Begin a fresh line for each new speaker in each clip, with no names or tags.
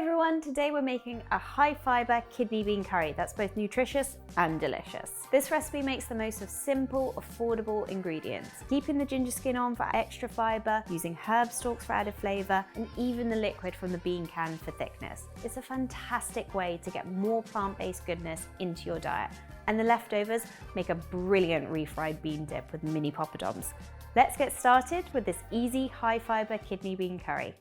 everyone, today we're making a high fibre kidney bean curry that's both nutritious and delicious. This recipe makes the most of simple, affordable ingredients, keeping the ginger skin on for extra fibre, using herb stalks for added flavour, and even the liquid from the bean can for thickness. It's a fantastic way to get more plant-based goodness into your diet, and the leftovers make a brilliant refried bean dip with mini poppadoms. Let's get started with this easy high fibre kidney bean curry.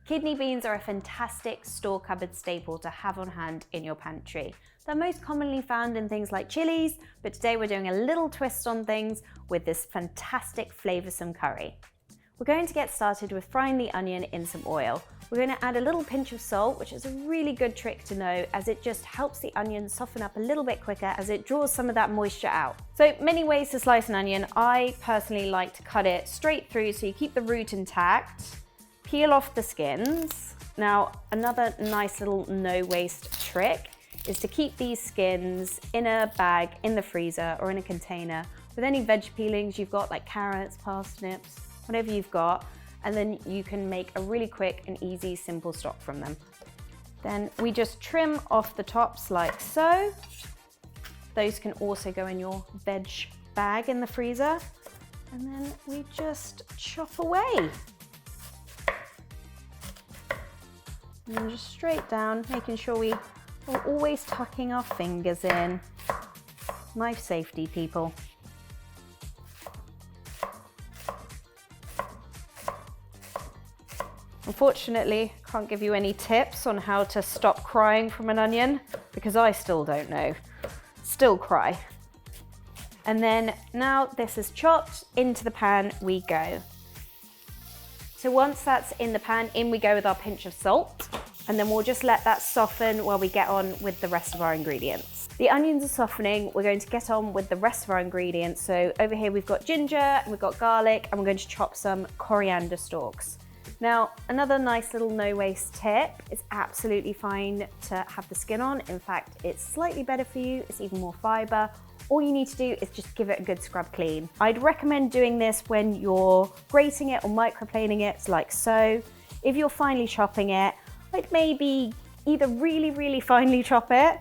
Kidney beans are a fantastic store cupboard staple to have on hand in your pantry. They're most commonly found in things like chilies, but today we're doing a little twist on things with this fantastic flavoursome curry. We're going to get started with frying the onion in some oil. We're going to add a little pinch of salt, which is a really good trick to know as it just helps the onion soften up a little bit quicker as it draws some of that moisture out. So many ways to slice an onion. I personally like to cut it straight through so you keep the root intact. Peel off the skins. Now, another nice little no-waste trick is to keep these skins in a bag in the freezer or in a container with any veg peelings you've got, like carrots, parsnips, whatever you've got, and then you can make a really quick and easy, simple stock from them. Then we just trim off the tops like so. Those can also go in your veg bag in the freezer. And then we just chop away. And then just straight down, making sure we are always tucking our fingers in. Knife safety, people. Unfortunately, can't give you any tips on how to stop crying from an onion because I still don't know. Still cry. And then now this is chopped, into the pan we go. So once that's in the pan, in we go with our pinch of salt, and then we'll just let that soften while we get on with the rest of our ingredients. The onions are softening, we're going to get on with the rest of our ingredients. So over here we've got ginger, and we've got garlic, and we're going to chop some coriander stalks. Now, another nice little no-waste tip, it's absolutely fine to have the skin on. In fact, it's slightly better for you, it's even more fibre. All you need to do is just give it a good scrub clean. I'd recommend doing this when you're grating it or microplaning it, like so. If you're finely chopping it, I'd maybe either really, really finely chop it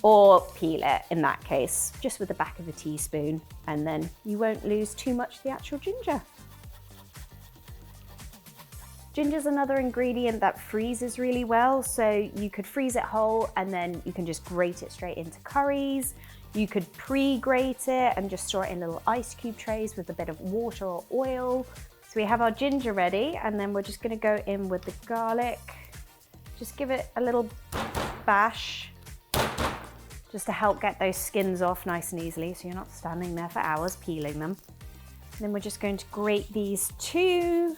or peel it in that case, just with the back of a teaspoon, and then you won't lose too much of the actual ginger. Ginger's another ingredient that freezes really well, so you could freeze it whole and then you can just grate it straight into curries. You could pre-grate it and just store it in little ice cube trays with a bit of water or oil. So we have our ginger ready, and then we're just gonna go in with the garlic. Just give it a little bash, just to help get those skins off nice and easily so you're not standing there for hours peeling them. And then we're just going to grate these too.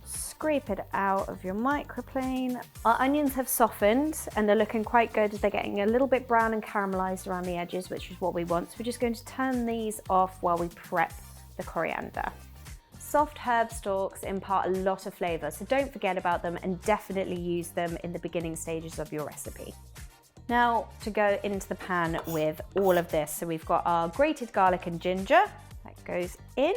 Scrape it out of your microplane. Our onions have softened and they're looking quite good. They're getting a little bit brown and caramelized around the edges, which is what we want. So we're just going to turn these off while we prep the coriander. Soft herb stalks impart a lot of flavor, so don't forget about them and definitely use them in the beginning stages of your recipe. Now to go into the pan with all of this. So we've got our grated garlic and ginger that goes in,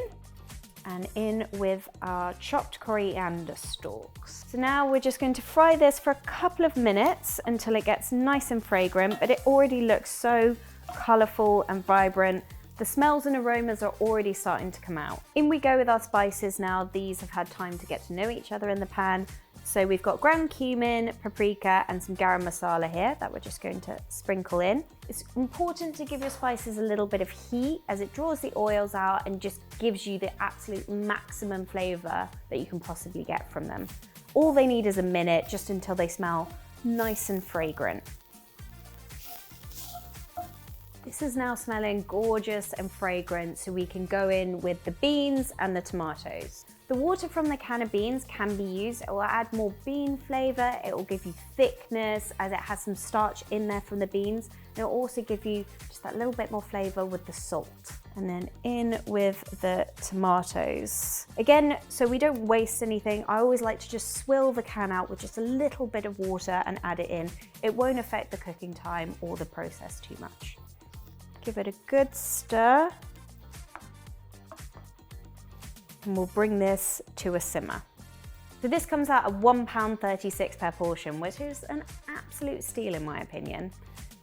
and in with our chopped coriander stalks. So now we're just going to fry this for a couple of minutes until it gets nice and fragrant, but it already looks so colorful and vibrant. The smells and aromas are already starting to come out. In we go with our spices now. These have had time to get to know each other in the pan. So we've got ground cumin, paprika, and some garam masala here that we're just going to sprinkle in. It's important to give your spices a little bit of heat as it draws the oils out and just gives you the absolute maximum flavor that you can possibly get from them. All they need is a minute just until they smell nice and fragrant. This is now smelling gorgeous and fragrant, so we can go in with the beans and the tomatoes. The water from the can of beans can be used. It will add more bean flavor. It will give you thickness as it has some starch in there from the beans. And it will also give you just that little bit more flavor with the salt. And then in with the tomatoes. Again, so we don't waste anything, I always like to just swill the can out with just a little bit of water and add it in. It won't affect the cooking time or the process too much. Give it a good stir. and we'll bring this to a simmer. So this comes out at £1.36 per portion, which is an absolute steal in my opinion.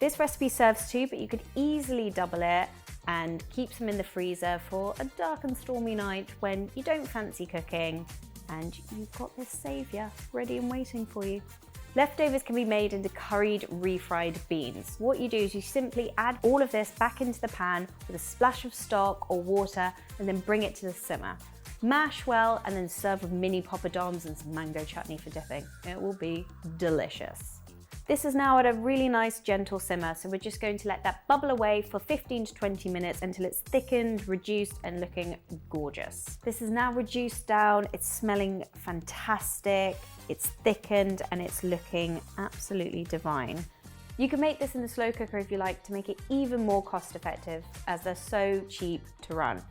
This recipe serves two, but you could easily double it and keep some in the freezer for a dark and stormy night when you don't fancy cooking and you've got this saviour ready and waiting for you. Leftovers can be made into curried refried beans. What you do is you simply add all of this back into the pan with a splash of stock or water and then bring it to the simmer. Mash well and then serve with mini poppadoms and some mango chutney for dipping. It will be delicious. This is now at a really nice gentle simmer, so we're just going to let that bubble away for 15 to 20 minutes until it's thickened, reduced and looking gorgeous. This is now reduced down, it's smelling fantastic, it's thickened and it's looking absolutely divine. You can make this in the slow cooker if you like to make it even more cost effective as they're so cheap to run.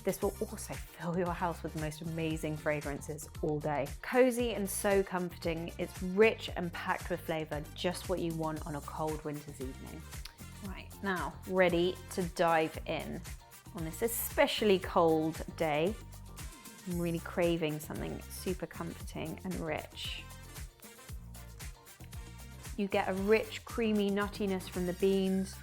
This will also fill your house with the most amazing fragrances all day. Cozy and so comforting, it's rich and packed with flavour, just what you want on a cold winter's evening. Right, now ready to dive in. On this especially cold day, I'm really craving something super comforting and rich. You get a rich, creamy nuttiness from the beans.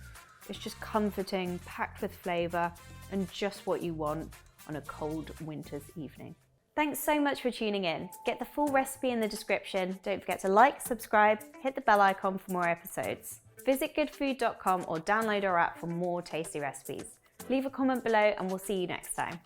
It's just comforting, packed with flavour, and just what you want on a cold winter's evening. Thanks so much for tuning in. Get the full recipe in the description. Don't forget to like, subscribe, hit the bell icon for more episodes. Visit goodfood.com or download our app for more tasty recipes. Leave a comment below and we'll see you next time.